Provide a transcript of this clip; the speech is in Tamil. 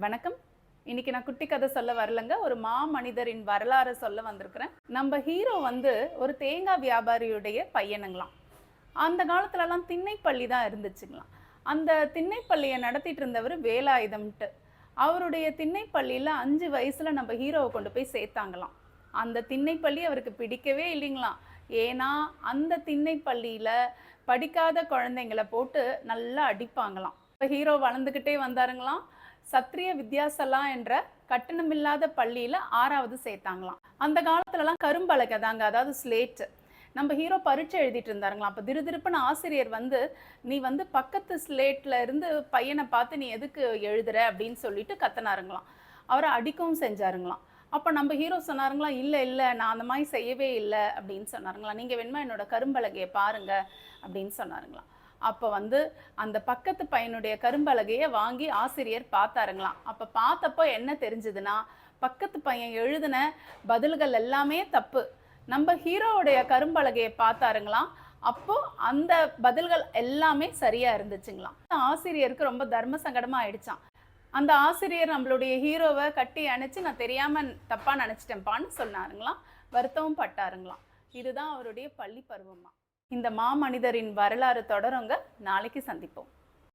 வணக்கம். இன்னைக்கு நான் குட்டி கதை சொல்ல வரலங்க. ஒரு மாமனிதரின் வரலாறு சொல்ல வந்திருக்கிறேன். நம்ம ஹீரோ ஒரு தேங்காய் வியாபாரியுடைய பையனுங்களாம். அந்த காலத்துலலாம் திண்ணைப்பள்ளி தான் இருந்துச்சுங்களாம். அந்த திண்ணைப்பள்ளியை நடத்திட்டு இருந்தவர் வேலாயுதம்ட்டு. அவருடைய திண்ணைப்பள்ளியில் 5 வயசில் நம்ம ஹீரோவை கொண்டு போய் சேர்த்தாங்களாம். அந்த திண்ணைப்பள்ளி அவருக்கு பிடிக்கவே இல்லைங்களாம். ஏன்னா அந்த திண்ணைப்பள்ளியில் படிக்காத குழந்தைங்களை போட்டு நல்லா அடிப்பாங்களாம். இப்போ ஹீரோ வளர்ந்துக்கிட்டே வந்தாருங்களாம். சத்ரிய வித்யாசலா என்ற கட்டணமில்லாத பள்ளியில் 6வது சேர்த்தாங்களாம். அந்த காலத்துலலாம் கரும்பலகை தாங்க, அதாவது ஸ்லேட்டு. நம்ம ஹீரோ பரீட்சை எழுதிட்டு இருந்தாருங்களாம். அப்போ திருதிருப்புன்னு ஆசிரியர் நீ பக்கத்து ஸ்லேட்டில் இருந்து பையனை பார்த்து நீ எதுக்கு எழுதுற அப்படின்னு சொல்லிட்டு கத்தினாருங்களாம். அவரை அடிக்கவும் செஞ்சாருங்களாம். அப்போ நம்ம ஹீரோ சொன்னாருங்களாம், இல்லை இல்லை நான் அந்த மாதிரி செய்யவே இல்லை அப்படின்னு சொன்னாருங்களாம். நீங்கள் வேணுமா என்னோட கரும்பலகையை பாருங்க அப்படின்னு சொன்னாருங்களாம். அப்போ அந்த பக்கத்து பையனுடைய கரும்பலகையை வாங்கி ஆசிரியர் பார்த்தாருங்களாம். அப்போ பார்த்தப்போ என்ன தெரிஞ்சுதுன்னா, பக்கத்து பையன் எழுதின பதில்கள் எல்லாமே தப்பு. நம்ம ஹீரோவுடைய கரும்பலகையை பார்த்தாருங்களாம். அப்போ அந்த பதில்கள் எல்லாமே சரியா இருந்துச்சுங்களாம். ஆசிரியருக்கு ரொம்ப தர்ம சங்கடமா ஆயிடுச்சான். அந்த ஆசிரியர் நம்மளுடைய ஹீரோவை கட்டி அணைச்சு, நான் தெரியாம தப்பா நினைச்சிட்டேன்ப்பான்னு சொன்னாருங்களாம். வருத்தமும் பட்டாருங்களாம். இதுதான் அவருடைய பள்ளி பருவமா. இந்த மாமனிதரின் வரலாறு தொடருங்க. நாளைக்கு சந்திப்போம்.